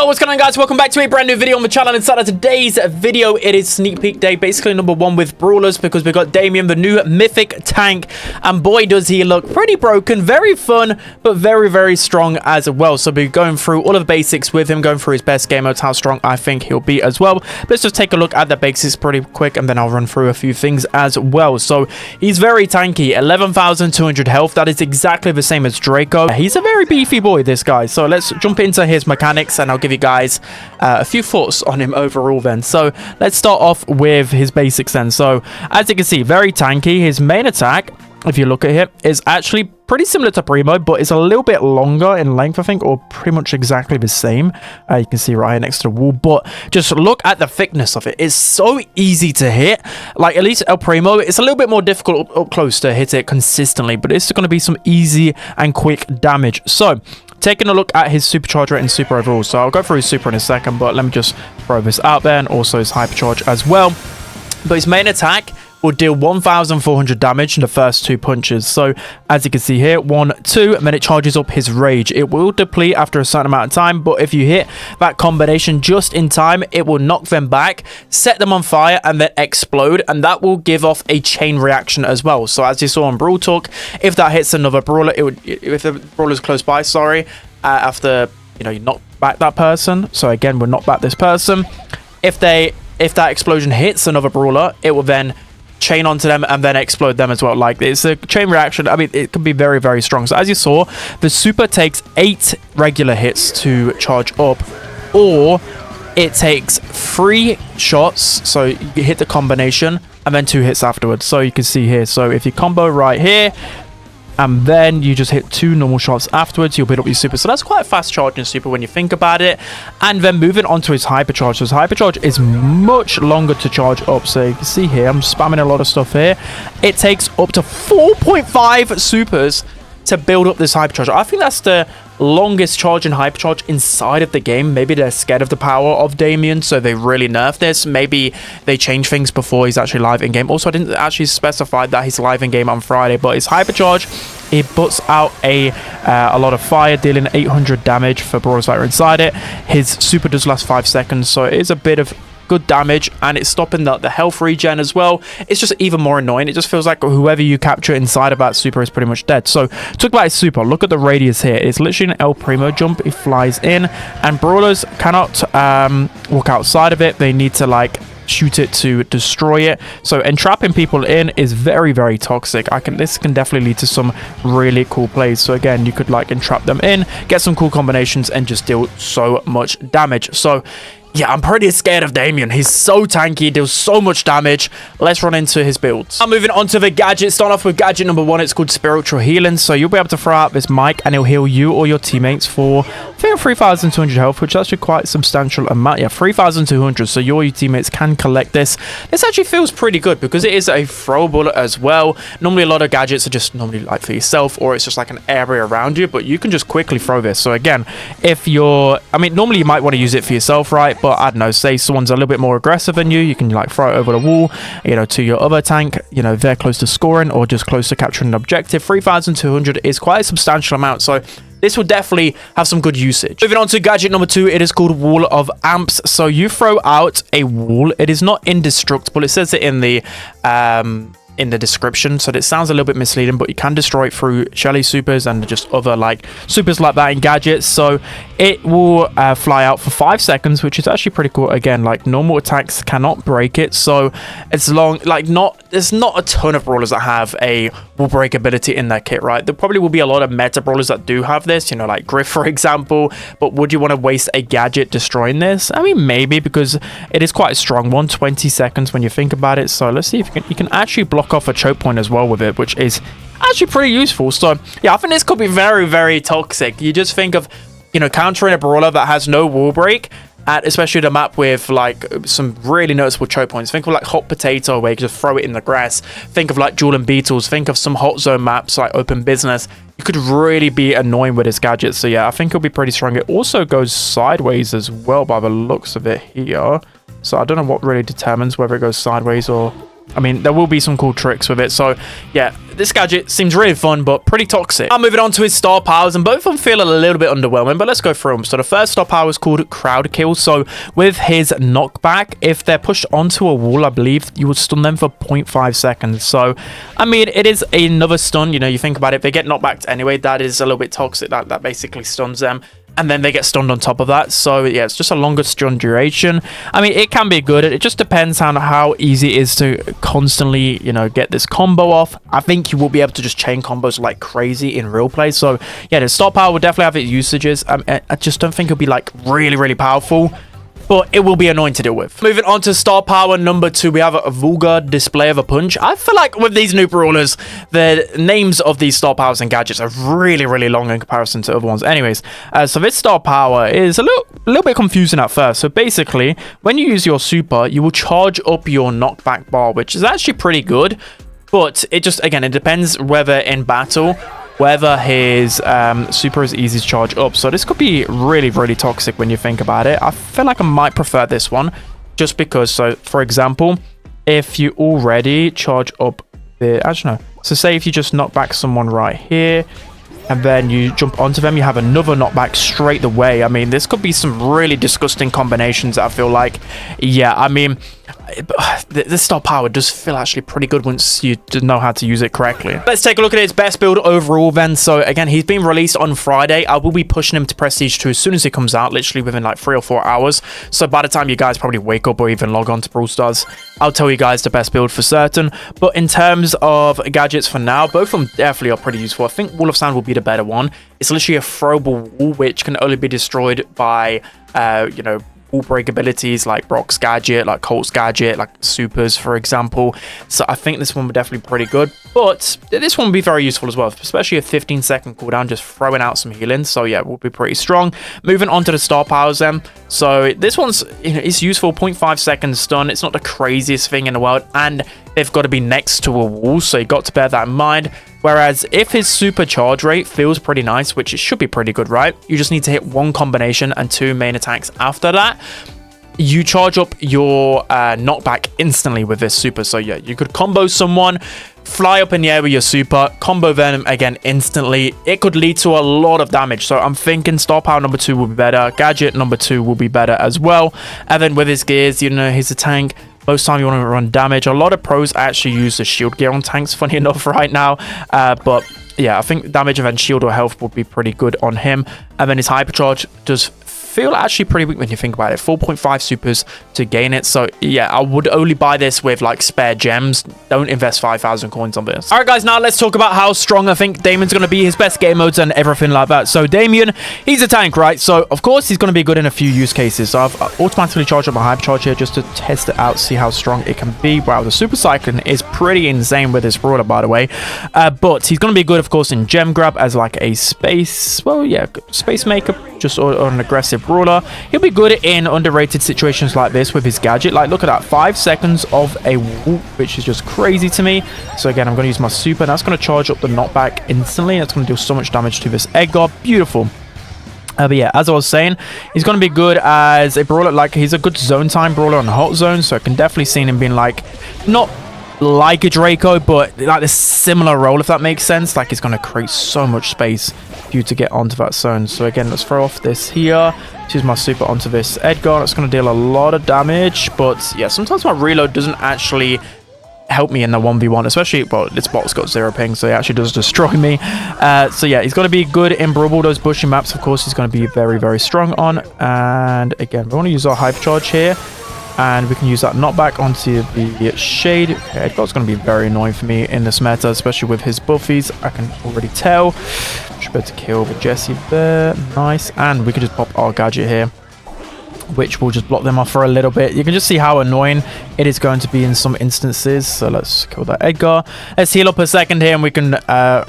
What's going on, guys? Welcome back to a brand new video on the channel. Inside of today's video, it is sneak peek day, basically number one with brawlers, because we got Damian, the new mythic tank, and boy does he look pretty broken. Very fun, but very strong as well. So we're going through all of the basics with him, going through his best game modes, how strong I think he'll be as well. Let's just take a look at the basics pretty quick, and then I'll run through a few things as well. So he's very tanky, 11,200 health. That is exactly the same as Draco. He's a very beefy boy, this guy. So let's jump into his mechanics, and I'll give you guys a few thoughts on him overall then. So let's start off with his basics then. So as you can see, very tanky. His main attack, if you look at it, is actually pretty similar to Primo, but it's a little bit longer in length, I think, or pretty much exactly the same. You can see right here next to the wall, but just look at the thickness of it. It's so easy to hit. Like, at least El Primo, it's a little bit more difficult up close to hit it consistently, but it's going to be some easy and quick damage. So taking a look at his supercharge rate and super overall. So I'll go through his super in a second, but let me just throw this out there, and also his hypercharge as well. But his main attack will deal 1,400 damage in the first two punches. So as you can see here, 1, 2, and then it charges up his rage. It will deplete after a certain amount of time, but if you hit that combination just in time, it will knock them back, set them on fire, and then explode, and that will give off a chain reaction as well. So as you saw on Brawl Talk, if that hits another brawler, it would, if the brawler's close by, sorry, after you knock back that person. So again, we'll knock back this person. If that explosion hits another brawler, it will then chain onto them and then explode them as well. Like, it's a chain reaction. I mean, it can be very strong. So as you saw, the super takes 8 regular hits to charge up, or it takes 3 shots, so you hit the combination, and then 2 hits afterwards. So you can see here, so if you combo right here and then you just hit 2 normal shots afterwards, you'll build up your super. So that's quite a fast charging super when you think about it. And then moving on to his hypercharge. So his hypercharge is much longer to charge up. So you can see here, I'm spamming a lot of stuff here. It takes up to 4.5 supers to build up this hypercharge. I think that's the longest charging hypercharge inside of the game. Maybe they're scared of the power of Damian, so they really nerf this. Maybe they change things before he's actually live in game. Also, I didn't actually specify that he's live in game on Friday, but his hypercharge, it puts out a lot of fire, dealing 800 damage for brawlers that are inside it. His super does last 5 seconds, so it is a bit of good damage, and it's stopping the health regen as well. It's just even more annoying. It just feels like whoever you capture inside of that super is pretty much dead. So talk about his super. Look at the radius here. It's literally an El Primo jump. It flies in, and brawlers cannot walk outside of it. They need to like shoot it to destroy it. So entrapping people in is very toxic. This can definitely lead to some really cool plays. So again, you could like entrap them in, get some cool combinations, and just deal so much damage. So yeah, I'm pretty scared of Damian. He's so tanky, deals so much damage. Let's run into his builds. I'm moving on to the gadget. Start off with gadget number 1. It's called Spiritual Healing. So you'll be able to throw out this mic, and it'll heal you or your teammates for 3,200 health, which is actually quite a substantial amount. Yeah, 3,200. So you or your teammates can collect this. This actually feels pretty good because it is a throw bullet as well. Normally, a lot of gadgets are just normally like for yourself, or it's just like an area around you, but you can just quickly throw this. So again, if you're, I mean, normally you might want to use it for yourself, right? But I don't know, say someone's a little bit more aggressive than you can like throw it over the wall, to your other tank, they're close to scoring or just close to capturing an objective. 3,200 is quite a substantial amount, so this will definitely have some good usage. Moving on to gadget number 2, it is called Wall of Amps. So you throw out a wall. It is not indestructible. It says it in the description, so it sounds a little bit misleading, but you can destroy it through Shelly supers and just other like supers like that in gadgets. So it will fly out for 5 seconds, which is actually pretty cool. Again, like normal attacks cannot break it, so it's long, like there's not a ton of brawlers that have a wall break ability in their kit, right? There probably will be a lot of meta brawlers that do have this, like Griff, for example. But would you want to waste a gadget destroying this? I mean, maybe, because it is quite a strong one. 20 seconds when you think about it. So let's see if you can actually block off a choke point as well with it, which is actually pretty useful. So yeah, I think this could be very toxic. You just think of countering a brawler that has no wall break, at especially the map with like some really noticeable choke points. Think of like Hot Potato, where you just throw it in the grass. Think of like Jewel and Beetles. Think of some hot zone maps like Open Business. You could really be annoying with this gadget. So yeah, I think it'll be pretty strong. It also goes sideways as well by the looks of it here. So I don't know what really determines whether it goes sideways or I mean, there will be some cool tricks with it. So, yeah, this gadget seems really fun, but pretty toxic. I'm moving on to his star powers, and both of them feel a little bit underwhelming, but let's go through them. So the first star power is called Crowd Kill. So with his knockback, if they're pushed onto a wall, I believe you would stun them for 0.5 seconds. So, I mean, it is another stun. You know, you think about it, they get knocked back anyway. That is a little bit toxic. That basically stuns them. And then they get stunned on top of that. So, yeah, it's just a longer stun duration. I mean, it can be good. It just depends on how easy it is to constantly, you know, get this combo off. I think you will be able to just chain combos like crazy in real play. So, yeah, the star power will definitely have its usages. I just don't think it'll be, like, really, really powerful. But it will be annoying to deal with. Moving on to star power number 2, we have a vulgar display of a punch. I feel like with these new brawlers, the names of these star powers and gadgets are really, really long in comparison to other ones. Anyways, so this star power is a little bit confusing at first. So basically, when you use your super, you will charge up your knockback bar, which is actually pretty good. But it just, again, it depends whether in battle, whether his super is easy to charge up. So this could be really, really toxic when you think about it. I feel like I might prefer this one just because, so for example, if you already charge up the, actually no, so say if you just knock back someone right here and then you jump onto them, you have another knockback straight away. I mean, this could be some really disgusting combinations. I feel like, yeah, I mean, this star power does feel actually pretty good once you know how to use it correctly. Let's take a look at his best build overall then. So again, he's been released on Friday. I will be pushing him to Prestige 2 as soon as he comes out, literally within like 3 or 4 hours. So by the time you guys probably wake up or even log on to Brawl Stars, I'll tell you guys the best build for certain. But in terms of gadgets for now, both of them definitely are pretty useful. I think Wall of Sand will be the better one. It's literally a throwable wall which can only be destroyed by you know, wall break abilities like Brock's gadget, like Colt's gadget, like supers, for example. So I think this one would definitely be pretty good, but this one would be very useful as well, especially a 15-second cooldown, just throwing out some healing. So yeah, it will be pretty strong. Moving on to the star powers then. So this one's, you know, it's useful, 0.5 seconds stun. It's not the craziest thing in the world, and they've got to be next to a wall, so you got to bear that in mind. Whereas if his super charge rate feels pretty nice, which it should be pretty good, right? You just need to hit 1 combination and 2 main attacks after that. You charge up your knockback instantly with this super. So yeah, you could combo someone, fly up in the air with your super, combo them again instantly. It could lead to a lot of damage. So I'm thinking star power number 2 will be better. Gadget number 2 will be better as well. And then with his gears, you know, he's a tank. Most time you want to run damage. A lot of pros actually use the shield gear on tanks, funny enough, right now. But yeah, I think damage and then shield or health would be pretty good on him. And then his hypercharge does feel actually pretty weak when you think about it. 4.5 supers to gain it. So yeah, I would only buy this with like spare gems. Don't invest 5,000 coins on this. All right, guys, now let's talk about how strong I think Damian's going to be, his best game modes and everything like that. So Damian, he's a tank, right? So of course he's going to be good in a few use cases. So I've automatically charged up my hypercharge here just to test it out, see how strong it can be. Wow, the super cycling is pretty insane with this brawler, by the way. But he's going to be good, of course, in gem grab as like a space, well, yeah, space maker, just or an aggressive brawler. He'll be good in underrated situations like this with his gadget. Like, look at that, 5 seconds of a whoop, which is just crazy to me. So again, I'm going to use my super, and that's going to charge up the knockback instantly. That's going to do so much damage to this Edgar. Beautiful. But yeah, as I was saying, he's going to be good as a brawler. Like, he's a good zone time brawler on hot zone, so I can definitely see him being like, not like a Draco, but like a similar role, if that makes sense. Like, it's going to create so much space for you to get onto that zone. So again, let's throw off this here, use my super onto this Edgar. It's going to deal a lot of damage, but yeah, sometimes my reload doesn't actually help me in the 1v1, especially, well, this bot's got 0 ping, so he actually does destroy me. So yeah, he's going to be good in Brawl. Those bushy maps, of course, he's going to be very, very strong on. And again, we want to use our hypercharge here, and we can use that knockback onto the shade. Okay, Edgar's going to be very annoying for me in this meta, especially with his buffies. I can already tell. Should be able to kill the Jesse there. Nice. And we can just pop our gadget here, which will just block them off for a little bit. You can just see how annoying it is going to be in some instances. So let's kill that Edgar. Let's heal up a second here, and we can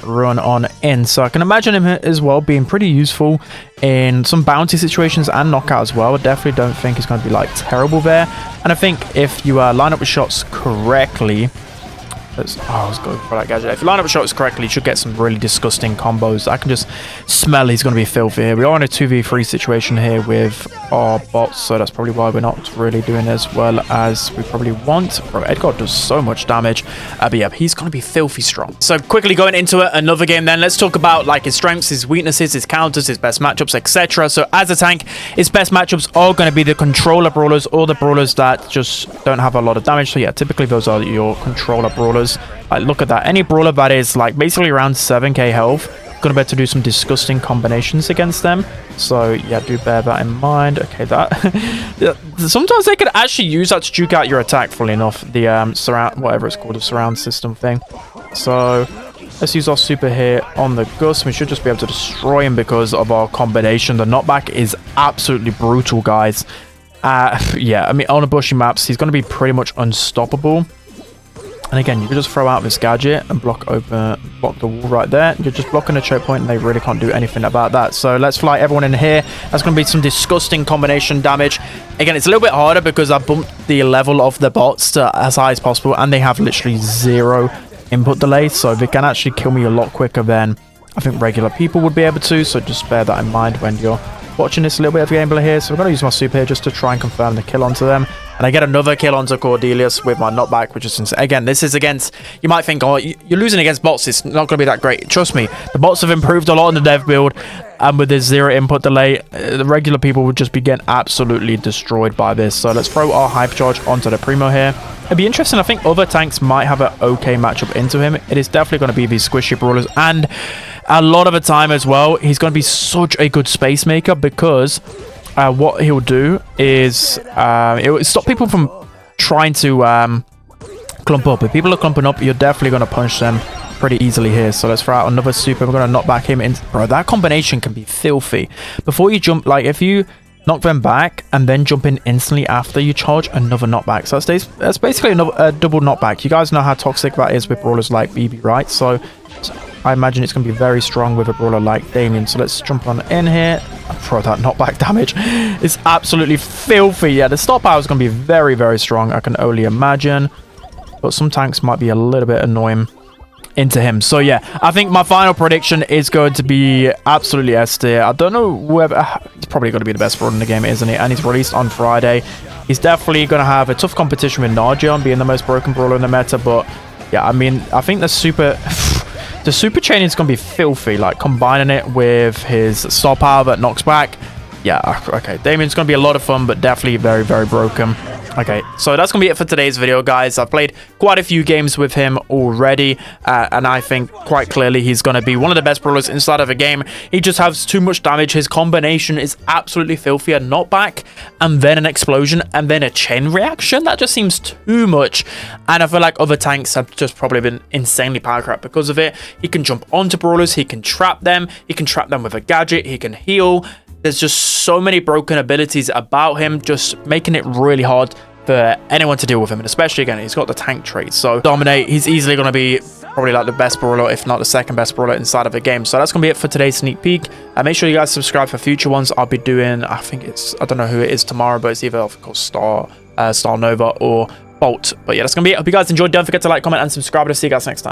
run on in. So I can imagine him as well being pretty useful in some bounty situations and knockout as well. I definitely don't think he's going to be like terrible there. And I think if you line up with shots correctly, let's go for that Gadget. If you line up shots correctly, you should get some really disgusting combos. I can just smell he's going to be filthy here. We are in a 2v3 situation here with our bots, so that's probably why we're not really doing as well as we probably want. Bro, Edgar does so much damage. But yeah, he's going to be filthy strong. So quickly going into another game then, let's talk about like his strengths, his weaknesses, his counters, his best matchups, etc. So as a tank, his best matchups are going to be the controller brawlers or the brawlers that just don't have a lot of damage. So yeah, typically those are your controller brawlers. Like, look at that. Any brawler that is like basically around 7k health, gonna be able to do some disgusting combinations against them. So yeah, do bear that in mind. Okay, that sometimes they could actually use that to juke out your attack, fully enough. The surround, whatever it's called, the surround system thing. So let's use our super here on the Gus. We should just be able to destroy him because of our combination. The knockback is absolutely brutal, guys. Yeah, I mean, on a bushy maps, he's going to be pretty much unstoppable. And again, you can just throw out this Gadget and block the wall right there. You're just blocking a choke point and they really can't do anything about that. So let's fly everyone in here. That's going to be some disgusting combination damage. Again, it's a little bit harder because I bumped the level of the bots to as high as possible and they have literally 0 input delay. So they can actually kill me a lot quicker than I think regular people would be able to. So just bear that in mind when you're watching this little bit of gameplay here. So I'm going to use my super here just to try and confirm the kill onto them. And I get another kill onto Cordelius with my knockback, which is insane. Again, this is against, you might think, oh, you're losing against bots. It's not going to be that great. Trust me, the bots have improved a lot in the dev build. And with this 0 input delay, the regular people would just be getting absolutely destroyed by this. So let's throw our hypercharge onto the Primo here. It'd be interesting. I think other tanks might have an okay matchup into him. It is definitely going to be these squishy brawlers. And a lot of the time as well, he's going to be such a good space maker because what he'll do is it will stop people from trying to clump up. If people are clumping up, you're definitely going to punch them pretty easily here. So let's throw out another super. We're going to knock back him in. Bro, that combination can be filthy. Before you jump, like if you knock them back and then jump in instantly after you charge, another knockback. So that's basically a double knockback. You guys know how toxic that is with brawlers like BB, right? So I imagine it's going to be very strong with a brawler like Damien. So let's jump on in here and throw that knockback damage. It's absolutely filthy. Yeah, the star power is going to be very, very strong, I can only imagine. But some tanks might be a little bit annoying into him. So yeah, I think my final prediction is going to be absolutely S tier. I don't know whether he's probably going to be the best brawler in the game, isn't he? And he's released on Friday. He's definitely going to have a tough competition with Narjan being the most broken brawler in the meta. But yeah, I mean, I think the super chain is going to be filthy, like combining it with his star power that knocks back. Yeah, okay, Damian's going to be a lot of fun, but definitely very, very broken. Okay, so that's going to be it for today's video, guys. I've played quite a few games with him already, and I think quite clearly he's going to be one of the best brawlers inside of a game. He just has too much damage. His combination is absolutely filthy. A knockback, and then an explosion, and then a chain reaction. That just seems too much, and I feel like other tanks have just probably been insanely power crap because of it. He can jump onto brawlers. He can trap them. He can trap them with a gadget. He can heal. There's just so many broken abilities about him, just making it really hard for anyone to deal with him. And especially, again, he's got the tank trait. So dominate, he's easily going to be probably like the best brawler, if not the second best brawler inside of the game. So that's going to be it for today's sneak peek. Make sure you guys subscribe for future ones. I'll be doing, I don't know who it is tomorrow, but it's either, of course, Star Nova or Bolt. But yeah, that's going to be it. Hope you guys enjoyed. Don't forget to like, comment, and subscribe. I'll see you guys next time.